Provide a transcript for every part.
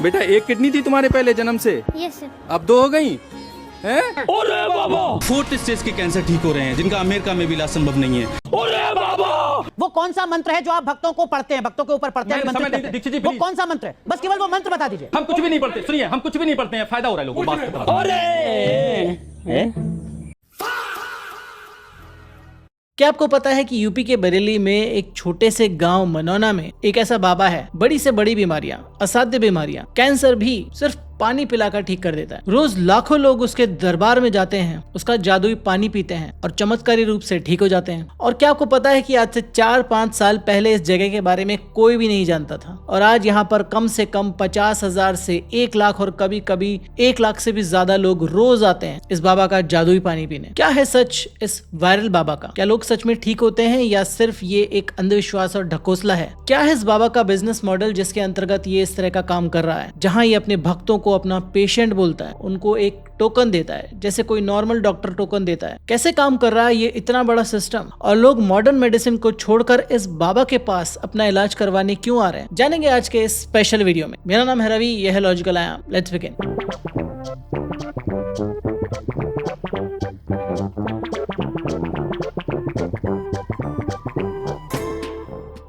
बेटा एक किडनी थी तुम्हारे पहले जन्म से? Yes sir. अब 2 हो गई हैं? अरे बाबा, 4th स्टेज के कैंसर ठीक हो रहे हैं जिनका अमेरिका में भी इलाज संभव नहीं है। अरे बाबा, वो कौन सा मंत्र है जो आप भक्तों को पढ़ते हैं, भक्तों के ऊपर पढ़ते हैं, मैंने मंत्र समझ नहीं, कहते हैं? दीक्षित जी, वो please। कौन सा मंत्र है? बस केवल वो मंत्र बता दीजिए। हम कुछ भी नहीं पढ़ते, सुनिए, हम कुछ भी नहीं पढ़ते हैं, फायदा हो रहा है लोगों को, बात खत्म। अरे क्या आपको पता है कि यूपी के बरेली में एक छोटे से गांव मनौना में एक ऐसा बाबा है, बड़ी से बड़ी बीमारियां, असाध्य बीमारियां, कैंसर भी सिर्फ पानी पिलाकर ठीक कर देता है। रोज लाखों लोग उसके दरबार में जाते हैं, उसका जादुई पानी पीते हैं और चमत्कारी रूप से ठीक हो जाते हैं। और क्या आपको पता है कि आज से 4-5 साल पहले इस जगह के बारे में कोई भी नहीं जानता था, और आज यहाँ पर कम से कम 50,000 से 1 लाख और कभी कभी 1 लाख से भी ज्यादा लोग रोज आते हैं इस बाबा का जादुई पानी पीने। क्या है सच इस वायरल बाबा का? क्या लोग सच में ठीक होते हैं या सिर्फ ये एक अंधविश्वास और ढकोसला है? क्या है इस बाबा का बिजनेस मॉडल जिसके अंतर्गत ये इस तरह का काम कर रहा है, जहाँ ये अपने भक्तों को अपना पेशेंट बोलता है, उनको एक टोकन देता है जैसे कोई नॉर्मल डॉक्टर टोकन देता है? कैसे काम कर रहा है ये इतना बड़ा सिस्टम, और लोग मॉडर्न मेडिसिन को छोड़कर इस बाबा के पास अपना इलाज करवाने क्यों आ रहे हैं, जानेंगे आज के इस स्पेशल वीडियो में। मेरा नाम है रवि, यह है logical I am. Let's begin.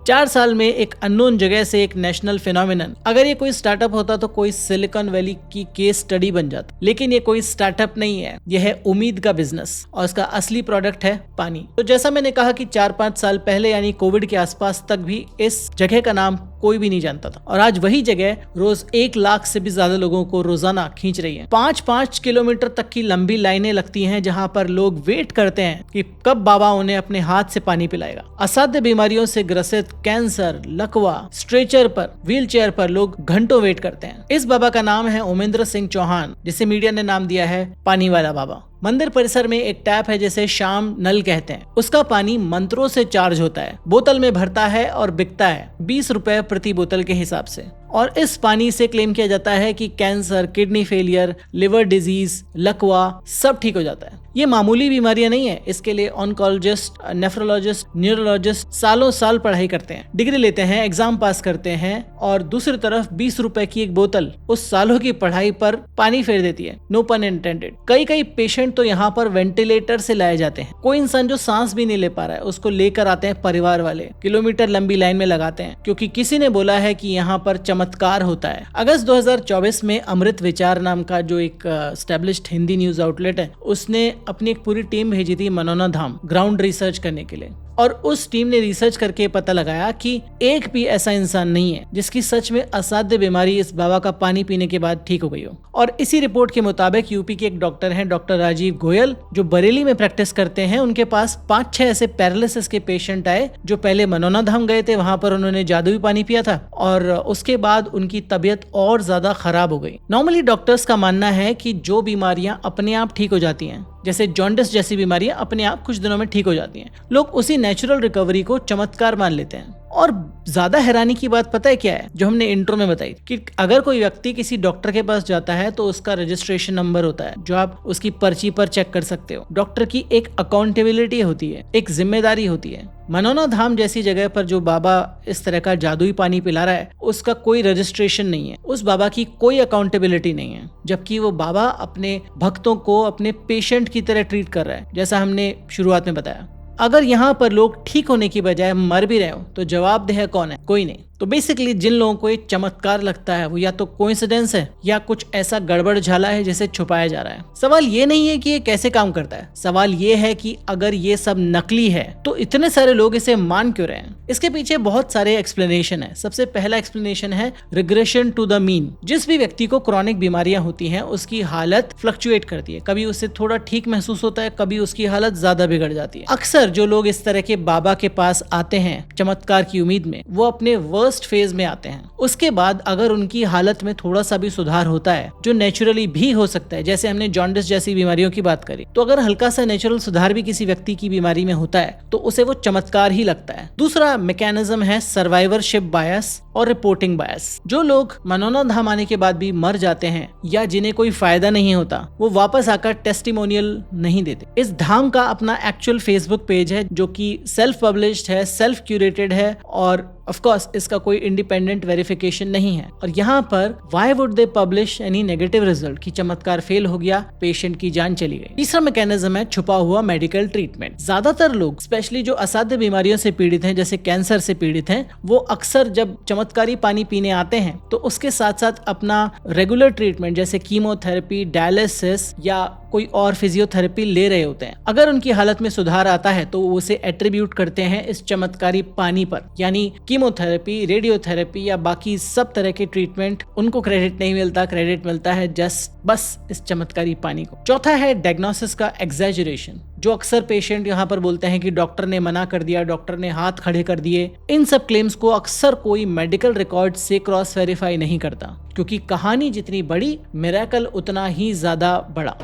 4 साल में एक अननोन जगह से एक नेशनल फिनोमिनन। अगर ये कोई स्टार्टअप होता तो कोई सिलिकॉन वैली की केस स्टडी बन जाता, लेकिन ये कोई स्टार्टअप नहीं है, यह है उम्मीद का बिजनेस, और इसका असली प्रोडक्ट है पानी। तो जैसा मैंने कहा कि 4-5 साल पहले यानी कोविड के आसपास तक भी इस जगह का नाम कोई भी नहीं जानता था, और आज वही जगह रोज 1 लाख से भी ज्यादा लोगों को रोजाना खींच रही है। 5-5 किलोमीटर तक की लंबी लाइनें लगती हैं जहां पर लोग वेट करते हैं कि कब बाबा उन्हें अपने हाथ से पानी पिलाएगा। असाध्य बीमारियों से ग्रसित, कैंसर, लकवा, स्ट्रेचर पर, व्हीलचेयर पर लोग घंटों वेट करते हैं। इस बाबा का नाम है ओमेंद्र सिंह चौहान, जिसे मीडिया ने नाम दिया है पानी वाला बाबा। मंदिर परिसर में एक टैप है जिसे शाम नल कहते हैं। उसका पानी मंत्रों से चार्ज होता है, बोतल में भरता है और बिकता है 20 रुपए प्रति बोतल के हिसाब से। और इस पानी से क्लेम किया जाता है कि cancer, kidney failure, liver disease, लकवा सब ठीक हो जाता है। ये मामूली बीमारियां नहीं है, इसके लिए ऑन्कोलॉजिस्ट, नेफ्रोलॉजिस्ट, न्यूरोलॉजिस्ट सालों साल पढ़ाई करते हैं, डिग्री लेते हैं, एग्जाम पास करते हैं, और दूसरी तरफ 20 रुपए की एक बोतल उस सालों की पढ़ाई पर पानी फेर देती है। नो पन इंटेंडेड। कई पेशेंट तो यहाँ पर वेंटिलेटर से लाए जाते हैं। कोई इंसान जो सांस भी नहीं ले पा रहा है उसको लेकर आते हैं परिवार वाले, किलोमीटर लंबी लाइन में लगाते हैं, क्योंकि किसी ने बोला है कि यहाँ पर चमत्कार होता है। अगस्त 2024 में अमृत विचार नाम का जो एक एस्टेब्लिश्ड हिंदी न्यूज आउटलेट है, उसने अपनी एक पूरी टीम भेजी थी मनौना धाम ग्राउंड रिसर्च करने के लिए, और उस टीम ने रिसर्च करके पता लगाया कि एक भी ऐसा इंसान नहीं है जिसकी सच में असाध्य बीमारी इस बाबा का पानी पीने के बाद ठीक हो गई हो। और इसी रिपोर्ट के मुताबिक यूपी के एक डॉक्टर हैं, डॉक्टर राजीव गोयल, जो बरेली में प्रैक्टिस करते हैं, उनके पास 5-6 ऐसे पैरालिसिस के पेशेंट आए जो पहले मनौना धाम गए थे, वहां पर उन्होंने जादुई पानी पिया था, और उसके बाद उनकी तबीयत और ज्यादा खराब हो गई। नॉर्मली डॉक्टर्स का मानना है कि जो बीमारियां अपने आप ठीक हो जाती हैं, जैसे जॉन्डिस जैसी बीमारियां अपने आप कुछ दिनों में ठीक हो जाती हैं, लोग उसी नेचुरल रिकवरी को चमत्कार मान लेते हैं। और ज्यादा हैरानी की बात पता है क्या है, जो हमने इंट्रो में बताई, कि अगर कोई व्यक्ति किसी डॉक्टर के पास जाता है तो उसका रजिस्ट्रेशन नंबर होता है जो आप उसकी पर्ची पर चेक कर सकते हो। डॉक्टर की एक अकाउंटेबिलिटी होती है, एक जिम्मेदारी होती है। मनौना धाम जैसी जगह पर जो बाबा इस तरह का जादुई पानी पिला रहा है, उसका कोई रजिस्ट्रेशन नहीं है, उस बाबा की कोई अकाउंटेबिलिटी नहीं है, जबकि वो बाबा अपने भक्तों को अपने पेशेंट की तरह ट्रीट कर रहा है, जैसा हमने शुरुआत में बताया। अगर यहाँ पर लोग ठीक होने की बजाय मर भी रहे हो तो जवाबदेह कौन है? कोई नहीं। तो बेसिकली जिन लोगों को ये चमत्कार लगता है वो या तो कोइंसिडेंस है या कुछ ऐसा गड़बड़ झाला है जिसे छुपाया जा रहा है। सवाल ये नहीं है कि ये कैसे काम करता है, सवाल ये है कि अगर ये सब नकली है तो इतने सारे लोग इसे मान क्यों रहे हैं? इसके पीछे बहुत सारे एक्सप्लेनेशन है। सबसे पहला एक्सप्लेनेशन है रिग्रेशन टू द मीन। जिस भी व्यक्ति को क्रॉनिक बीमारियां होती हैं उसकी हालत फ्लक्चुएट करती है, कभी उसे थोड़ा ठीक महसूस होता है, कभी उसकी हालत ज्यादा बिगड़ जाती है। अक्सर जो लोग इस तरह के बाबा के पास आते हैं चमत्कार की उम्मीद में, वो अपने वर्स्ट फेज में आते हैं। उसके बाद अगर उनकी हालत में थोड़ा सा भी सुधार होता है, जो नेचुरली भी हो सकता है, जैसे हमने जॉन्डिस जैसी बीमारियों की बात करी, तो अगर हल्का सा नेचुरल सुधार भी किसी व्यक्ति की बीमारी में होता है तो उसे वो चमत्कार ही लगता है। दूसरा मैकेनिज्म है सर्वाइवरशिप बायस और रिपोर्टिंग बायस। जो लोग मनौना धाम आने के बाद भी मर जाते हैं या जिन्हें कोई फायदा नहीं होता, वो वापस आकर टेस्टिमोनियल नहीं देते। इस धाम का अपना एक्चुअल फेसबुक पेज है जो कि सेल्फ पब्लिश्ड है, सेल्फ क्यूरेटेड है, और ऑफ कोर्स इसका कोई इंडिपेंडेंट वेरिफिकेशन नहीं है। और यहाँ पर why would they publish any negative result कि चमत्कार फेल हो गया, पेशेंट की जान चली गई। तीसरा मैकेनिज्म है छुपा हुआ मेडिकल ट्रीटमेंट। ज्यादातर लोग स्पेशली जो असाध्य बीमारियों से पीड़ित हैं, जैसे कैंसर से पीड़ित हैं, वो अक्सर जब चमत्कारी पानी पीने आते हैं तो उसके साथ साथ अपना रेगुलर ट्रीटमेंट जैसे कीमोथेरेपी, डायलिसिस या कोई और फिजियोथेरेपी ले रहे होते हैं। अगर उनकी हालत में सुधार आता है तो वो उसे एट्रीब्यूट करते हैं इस चमत्कारी पानी पर, यानी कीमोथेरेपी, रेडियोथेरेपी या बाकी सब तरह के ट्रीटमेंट उनको क्रेडिट नहीं मिलता, क्रेडिट मिलता है बस इस चमत्कारी पानी को। चौथा है डायग्नोसिस का एग्जैजरेशन, जो अक्सर पेशेंट यहाँ पर बोलते हैं कि डॉक्टर ने मना कर दिया, डॉक्टर ने हाथ खड़े कर दिए। इन सब क्लेम्स को अक्सर कोई मेडिकल रिकॉर्ड से क्रॉस वेरीफाई नहीं करता, क्योंकि कहानी जितनी बड़ी, मिरेकल उतना ही ज्यादा बड़ा।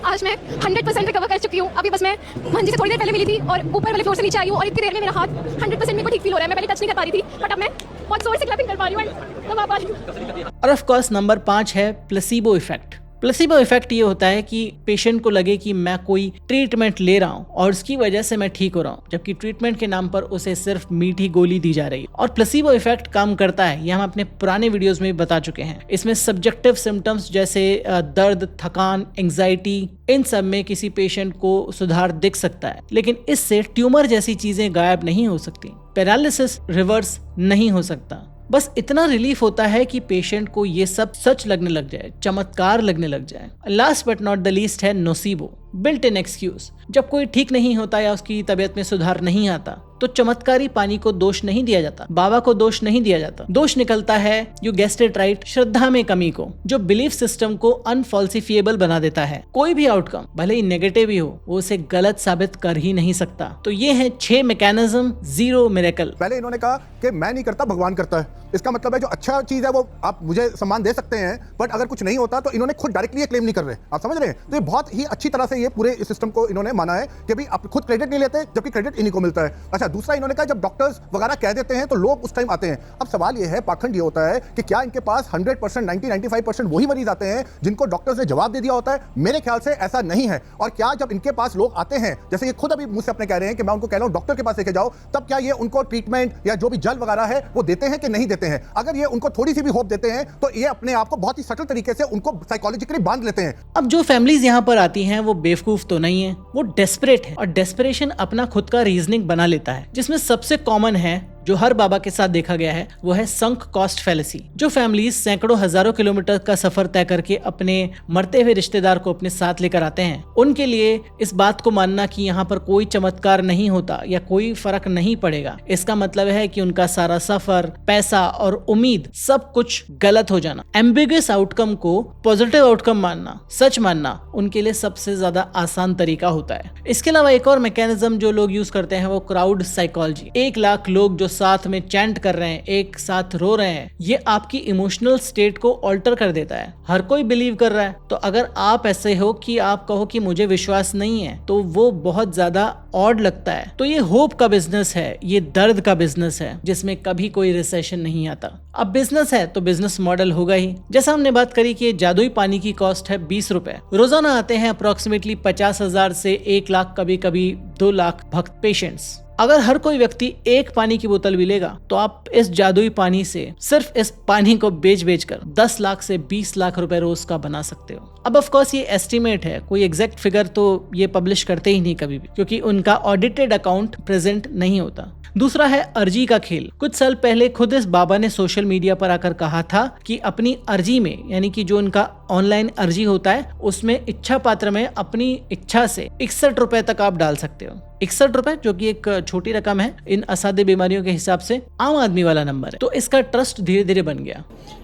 आज मैं 100% रिकवर कर चुकी हूँ। अभी बस मैं मंजी से थोड़ी देर पहले मिली थी और ऊपर वाले फ्लोर से नीचे आई हूँ और इतनी देर में मेरा हाथ 100% मेरे को ठीक फील हो रहा है। मैं पहले टच नहीं कर पा रही थी, बट अब मैं बहुत जोर से क्लैपिंग कर पा रही हूँ एंड अब आ पा रही हूँ। और ऑफ कोर्स नंबर 5 है प्लेसिबो इफेक्ट। प्लेसिबो इफेक्ट ये होता है कि पेशेंट को लगे कि मैं कोई ट्रीटमेंट ले रहा हूँ और उसकी वजह से मैं ठीक हो रहा हूँ, जबकि ट्रीटमेंट के नाम पर उसे सिर्फ मीठी गोली दी जा रही है। और प्लेसिबो इफेक्ट काम करता है, ये हम अपने पुराने वीडियोस में भी बता चुके हैं। इसमें सब्जेक्टिव सिम्टम्स जैसे दर्द, थकान, एंग्जाइटी, इन सब में किसी पेशेंट को सुधार दिख सकता है, लेकिन इससे ट्यूमर जैसी चीजें गायब नहीं हो सकती, पैरालिसिस रिवर्स नहीं हो सकता। बस इतना रिलीफ होता है कि पेशेंट को ये सब सच लगने लग जाए, चमत्कार लगने लग जाए। Last but not the least है नोसीबो, बिल्ट इन एक्सक्यूज। जब कोई ठीक नहीं होता या उसकी तबीयत में सुधार नहीं आता तो चमत्कारी पानी को दोष नहीं दिया जाता, बाबा को दोष नहीं दिया जाता। दोष निकलता है, यू गेस्ड इट राइट, श्रद्धा में कमी को, जो बिलीफ सिस्टम को अनफॉल्सिफिएबल बना देता है। कोई भी आउटकम भले ही नेगेटिव ही हो, वो उसे गलत साबित कर ही नहीं सकता। तो ये है 6 मैकेनिज्म, 0 मिरेकल। पहले इन्होंने कहा कि मैं नहीं करता, भगवान करता है। इसका मतलब है जो अच्छा चीज है वो आप मुझे सम्मान दे सकते हैं, बट अगर कुछ नहीं होता तो इन्होंने खुद डायरेक्टली ये क्लेम नहीं कर रहे। आप समझ रहे हैं? तो ये बहुत ही अच्छी तरह से ये पूरे सिस्टम को इन्होंने माना है कि भाई आप खुद क्रेडिट नहीं लेते, जबकि क्रेडिट इन्हीं को मिलता है। अच्छा, दूसरा इन्होंने कहा जब डॉक्टर्स वगैरह कह देते हैं तो लोग उस टाइम आते हैं। अब सवाल ये है, पाखंड ये होता है कि क्या इनके पास 100%, 90-95% वही मरीज आते हैं जिनको डॉक्टर्स ने जवाब दे दिया होता है? मेरे ख्याल से ऐसा नहीं है। और क्या जब इनके पास लोग आते हैं, जैसे ये खुद अभी मुझसे अपने कह रहे हैं कि मैं उनको कह रहा हूं डॉक्टर के पास लेके जाओ, तब क्या ये उनको ट्रीटमेंट या जो भी जल वगैरह है वो देते हैं कि नहीं देते हैं? अगर ये उनको थोड़ी सी भी होप देते हैं तो ये अपने आप को बहुत ही सटल तरीके से उनको साइकोलॉजिकली बांध लेते हैं। अब जो फैमिलीज यहाँ पर आती हैं वो बेवकूफ तो नहीं है, वो डेस्परेट है, और डेस्परेशन अपना खुद का रीजनिंग बना लेता है, जिसमें सबसे कॉमन है जो हर बाबा के साथ देखा गया है, वो है संक कॉस्ट फैलेसी। जो फैमिलीज सैकड़ों हजारों किलोमीटर का सफर तय करके अपने मरते हुए रिश्तेदार को अपने साथ लेकर आते हैं, उनके लिए इस बात को मानना कि यहाँ पर कोई चमत्कार नहीं होता या कोई फर्क नहीं पड़ेगा, इसका मतलब है कि उनका सारा सफर, पैसा और उम्मीद सब कुछ गलत हो जाना। एम्बिगुअस आउटकम को पॉजिटिव आउटकम मानना, सच मानना उनके लिए सबसे ज्यादा आसान तरीका होता है। इसके अलावा एक और मैकेनिज्म जो लोग यूज करते हैं वो क्राउड साइकोलॉजी। 1 लाख लोग जो साथ में चैंट कर रहे हैं, एक साथ रो रहे हैं, ये आपकी इमोशनल स्टेट को ऑल्टर कर देता है। हर कोई बिलीव कर रहा है, तो अगर आप ऐसे हो कि आप कहो कि मुझे विश्वास नहीं है, तो वो बहुत ज्यादा ऑड लगता है। तो ये होप का बिजनेस है, ये दर्द का बिजनेस है, जिसमें कभी कोई रिसेशन नहीं आता। अब बिजनेस है तो बिजनेस मॉडल होगा ही। जैसा हमने बात करी कि जादुई पानी की कॉस्ट है 20 रुपए। रोजाना आते हैं अप्रोक्सीमेटली 50,000 से 1 लाख, कभी कभी 2 लाख भक्त पेशेंट्स। अगर हर कोई व्यक्ति एक पानी की बोतल भी लेगा तो आप इस जादुई पानी से सिर्फ इस पानी को बेच कर 10 लाख से 20 लाख रुपए रोज का बना सकते हो। अब ऑफ कोर्स ये एस्टिमेट है, कोई एग्जैक्ट फिगर तो ये पब्लिश करते ही नहीं कभी भी, क्योंकि उनका ऑडिटेड अकाउंट प्रेजेंट नहीं होता। दूसरा है अर्जी का खेल। कुछ साल पहले खुद इस बाबा ने सोशल मीडिया पर आकर कहा था कि अपनी अर्जी में, यानी कि जो उनका ऑनलाइन अर्जी होता है, उसमें इच्छा पात्र में अपनी इच्छा से 61 रुपए तक आप डाल सकते हो। 61 रुपए, जो कि एक छोटी रकम है इन असाध्य बीमारियों के हिसाब से, आम आदमी वाला नंबर है। तो इसका ट्रस्ट धीरे धीरे बन गया।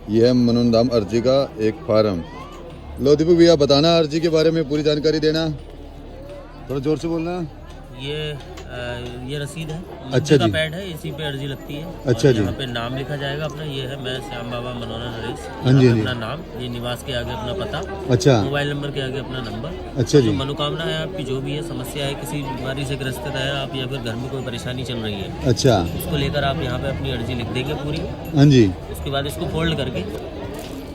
यह है मनोनदाम अर्जी का एक फार्म। लो दीपक भैया, बताना अर्जी के बारे में पूरी जानकारी देना, थोड़ा जोर से बोलना। ये रसीद है, अच्छा का जी, पैड है, इसी पे अर्जी लगती है। अच्छा जी, यहाँ पे नाम लिखा जाएगा अपना, ये है मैं श्याम बाबा मनोहर नरेश, हाँ जी, अपना नाम, ये निवास के आगे अपना पता, अच्छा, मोबाइल नंबर के आगे अपना नंबर, अच्छा जी, जो मनोकामना है आपकी, जो भी है समस्या है, किसी बीमारी से ग्रस्त है आप, या फिर घर में कोई परेशानी चल रही है, अच्छा, उसको लेकर आप यहाँ पे अपनी अर्जी लिख देंगे पूरी। हाँ जी। उसके बाद इसको फोल्ड करके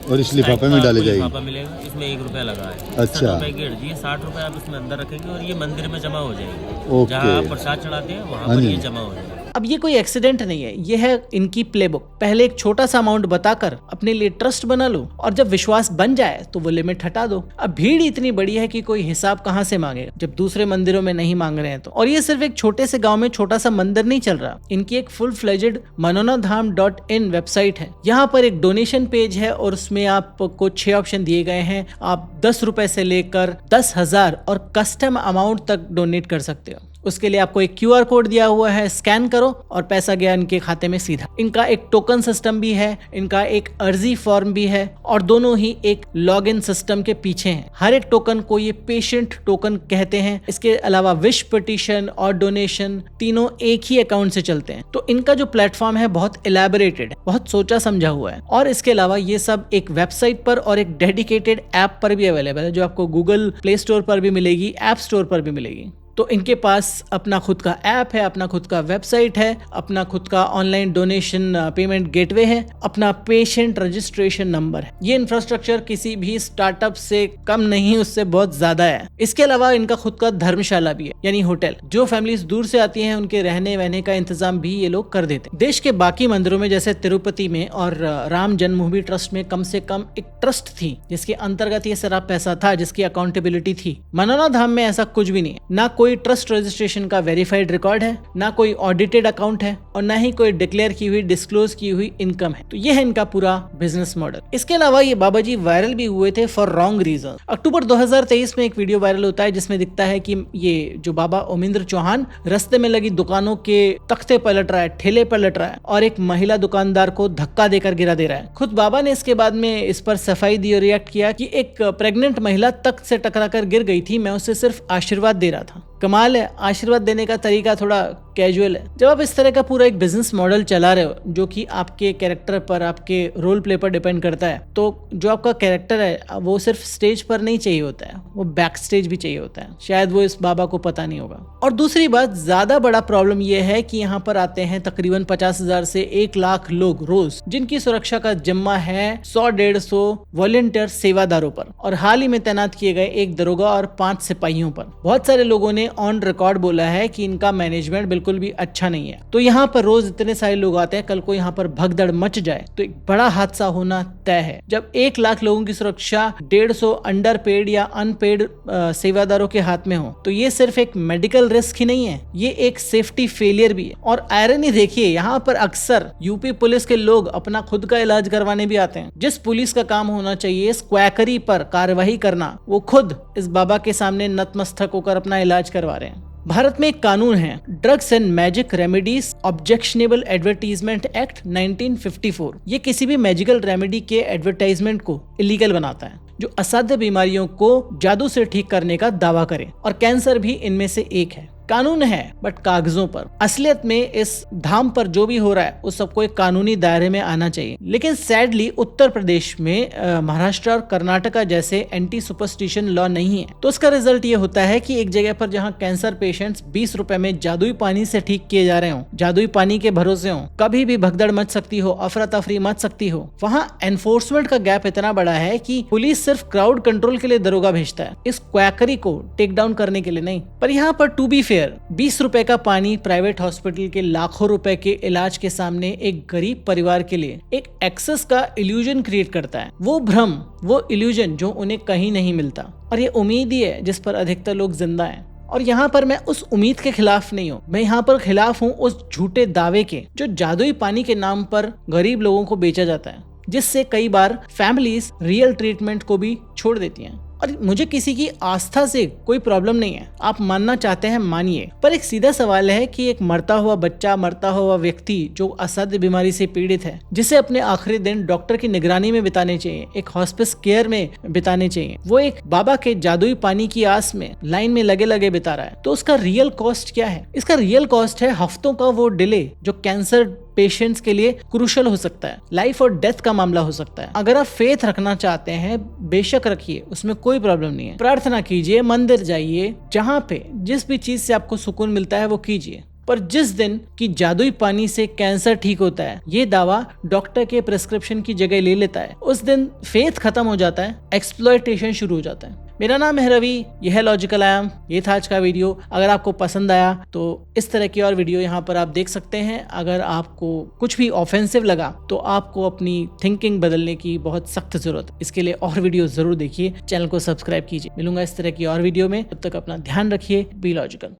और इस लिफाफे में डाली जाएगी। लिफाफा मिलेगा, इसमें 1 रुपया लगा है। अच्छा, 60 रुपए की अर्जी है, 60 रुपए आप इसमें अंदर रखेंगे और ये मंदिर में जमा हो जाएगी। ओके। जहाँ आप प्रसाद चढ़ाते हैं वहाँ पर ये जमा हो जाएगा। अब ये कोई एक्सीडेंट नहीं है, ये है इनकी प्लेबुक। पहले एक छोटा सा अमाउंट बताकर अपने लिए ट्रस्ट बना लो और जब विश्वास बन जाए तो वो लिमिट हटा दो। अब भीड़ इतनी बड़ी है कि कोई हिसाब कहां से मांगेगा जब दूसरे मंदिरों में नहीं मांग रहे हैं तो। और ये सिर्फ एक छोटे से गांव में छोटा सा मंदिर नहीं चल रहा, इनकी एक फुल फ्लेजेड manonadham.in वेबसाइट है। यहाँ पर एक डोनेशन पेज है और उसमें आपको 6 ऑप्शन दिए गए हैं। आप 10 रुपए से लेकर 10,000 और कस्टम अमाउंट तक डोनेट कर सकते हो। उसके लिए आपको एक QR कोड दिया हुआ है, स्कैन करो और पैसा गया इनके खाते में सीधा। इनका एक टोकन सिस्टम भी है, इनका एक अर्जी फॉर्म भी है और दोनों ही एक लॉगिन सिस्टम के पीछे हैं। हर एक टोकन को ये पेशेंट टोकन कहते हैं। इसके अलावा विश पिटीशन और डोनेशन तीनों एक ही अकाउंट से चलते हैं। तो इनका जो प्लेटफॉर्म है बहुत इलैबोरेटेड है, बहुत सोचा समझा हुआ है। और इसके अलावा ये सब एक वेबसाइट पर और एक डेडिकेटेड ऐप पर भी अवेलेबल है, जो आपको गूगल प्ले स्टोर पर भी मिलेगी, ऐप स्टोर पर भी मिलेगी। तो इनके पास अपना खुद का ऐप है, अपना खुद का वेबसाइट है, अपना खुद का ऑनलाइन डोनेशन पेमेंट गेटवे है, अपना पेशेंट रजिस्ट्रेशन नंबर है। ये इंफ्रास्ट्रक्चर किसी भी स्टार्टअप से कम नहीं, उससे बहुत ज्यादा है। इसके अलावा इनका खुद का धर्मशाला भी है, यानी होटल। जो फैमिलीज दूर से आती हैं उनके रहने वहने का इंतजाम भी ये लोग कर देते हैं। देश के बाकी मंदिरों में जैसे तिरुपति में और राम जन्मभूमि ट्रस्ट में कम से कम एक ट्रस्ट थी जिसके अंतर्गत ये सारा पैसा था, जिसकी अकाउंटेबिलिटी थी। मनोना धाम में ऐसा कुछ भी नहीं है। ना कोई ट्रस्ट रजिस्ट्रेशन का वेरीफाइड रिकॉर्ड है, ना कोई ऑडिटेड अकाउंट है और ना ही कोई डिक्लेयर की हुई डिस्क्लोज की हुई इनकम है। तो ये है इनका पूरा बिजनेस मॉडल। इसके अलावा ये बाबा जी वायरल भी हुए थे फॉर रॉन्ग रीजन। अक्टूबर 2023 में एक वीडियो वायरल होता है जिसमें दिखता है कि ये जो बाबा ओमिंद्र चौहान रास्ते में लगी दुकानों के तख्ते पलट रहा है, ठेले पलट रहा है और एक महिला दुकानदार को धक्का देकर गिरा दे रहा है। खुद बाबा ने इसके बाद में इस पर सफाई दी और रिएक्ट किया कि एक प्रेग्नेंट महिला तख्त से टकराकर गिर गई थी, मैं उसे सिर्फ आशीर्वाद दे रहा था। कमाल है, आशीर्वाद देने का तरीका थोड़ा कैजुअल है। जब आप इस तरह का पूरा एक बिजनेस मॉडल चला रहे हो जो कि आपके कैरेक्टर पर, आपके रोल प्ले पर डिपेंड करता है, तो जो आपका कैरेक्टर है वो सिर्फ स्टेज पर नहीं चाहिए होता है, वो बैक स्टेज भी चाहिए होता है। शायद वो इस बाबा को पता नहीं होगा। और दूसरी बात, ज्यादा बड़ा प्रॉब्लम यह है कि यहाँ पर आते हैं तकरीबन 50,000 से 1 लाख लोग रोज, जिनकी सुरक्षा का जिम्मा है 100-150 वॉलंटियर सेवादारों पर और हाल ही में तैनात किए गए 1 दरोगा और 5 सिपाहियों पर। बहुत सारे लोगों ने ऑन रिकॉर्ड बोला है कि इनका मैनेजमेंट बिल्कुल भी अच्छा नहीं है। तो यहाँ पर रोज इतने सारे लोग आते हैं, कल को यहाँ पर भगदड़ मच जाए तो एक बड़ा हादसा होना तय है। जब 1 लाख लोगों की सुरक्षा 150 अंडर पेड या अनपेड सेवादारों के हाथ में हो तो ये सिर्फ एक मेडिकल रिस्क ही नहीं है, ये एक सेफ्टी फेलियर भी है। और आयरनी देखिए, यहाँ पर अक्सर यूपी पुलिस के लोग अपना खुद का इलाज करवाने भी आते हैं। जिस पुलिस का काम होना चाहिए स्क्वैकरी पर कार्रवाई करना, वो खुद इस बाबा के सामने नतमस्तक होकर अपना इलाज करवा रहे हैं। भारत में एक कानून है, drugs and magic remedies objectionable advertisement act 1954। ये किसी भी मैजिकल रेमेडी के एडवर्टाइजमेंट को इलीगल बनाता है जो असाध्य बीमारियों को जादू से ठीक करने का दावा करे, और कैंसर भी इनमें से एक है। कानून है बट कागजों पर। असलियत में इस धाम पर जो भी हो रहा है उस सबको एक कानूनी दायरे में आना चाहिए। लेकिन सैडली उत्तर प्रदेश में महाराष्ट्र और कर्नाटका जैसे एंटी सुपरस्टिशन लॉ नहीं है। तो उसका रिजल्ट ये होता है कि एक जगह पर जहां कैंसर पेशेंट्स 20 रुपए में जादुई पानी से ठीक किए जा रहे हो, जादुई पानी के भरोसे हो, कभी भी भगदड़ मच सकती हो, अफरा तफरी मच सकती हो, वहां एनफोर्समेंट का गैप इतना बड़ा है कि पुलिस सिर्फ क्राउड कंट्रोल के लिए दरोगा भेजता है, इस क्वैकरी को टेक डाउन करने के लिए नहीं। पर यहाँ पर टू बी 20 रुपए का पानी प्राइवेट हॉस्पिटल के लाखों रुपए के इलाज के सामने एक गरीब परिवार के लिए एक एक्सेस का इल्यूजन क्रिएट करता है। वो भ्रम, वो इल्यूजन जो उन्हें कहीं नहीं मिलता, और ये उम्मीद ही है जिस पर अधिकतर लोग जिंदा हैं। और यहाँ पर मैं उस उम्मीद के खिलाफ नहीं हूँ, मैं यहाँ पर खिलाफ हूँ उस झूठे दावे के जो जादुई पानी के नाम पर गरीब लोगों को बेचा जाता है, जिससे कई बार फैमिलीज रियल ट्रीटमेंट को भी छोड़ देती हैं। और मुझे किसी की आस्था से कोई प्रॉब्लम नहीं है, आप मानना चाहते हैं मानिए, पर एक सीधा सवाल है कि एक मरता हुआ बच्चा, मरता हुआ व्यक्ति जो असाध्य बीमारी से पीड़ित है, जिसे अपने आखिरी दिन डॉक्टर की निगरानी में बिताने चाहिए, एक हॉस्पिस केयर में बिताने चाहिए, वो एक बाबा के जादुई पानी की आस में लाइन में लगे लगे बिता रहा है। तो उसका रियल कॉस्ट क्या है? इसका रियल कॉस्ट है हफ्तों का वो डिले जो कैंसर पेशेंट्स के लिए क्रूशल हो सकता है, लाइफ और डेथ का मामला हो सकता है। अगर आप फेथ रखना चाहते हैं बेशक रखिए, उसमें कोई प्रॉब्लम नहीं है। प्रार्थना कीजिए, मंदिर जाइए, जहाँ पे जिस भी चीज से आपको सुकून मिलता है वो कीजिए। पर जिस दिन की जादुई पानी से कैंसर ठीक होता है, ये दावा डॉक्टर के प्रिस्क्रिप्शन की जगह ले लेता है, उस दिन फेथ खत्म हो जाता है, एक्सप्लॉयटेशन शुरू हो जाता है। मेरा नाम है रवि, यह है लॉजिकल आई एम। ये था आज का वीडियो। अगर आपको पसंद आया तो इस तरह की और वीडियो यहाँ पर आप देख सकते हैं। अगर आपको कुछ भी ऑफेंसिव लगा तो आपको अपनी थिंकिंग बदलने की बहुत सख्त जरूरत है। इसके लिए और वीडियो जरूर देखिए, चैनल को सब्सक्राइब कीजिए। मिलूंगा इस तरह की और वीडियो में, तब तक अपना ध्यान रखिए। Be logical.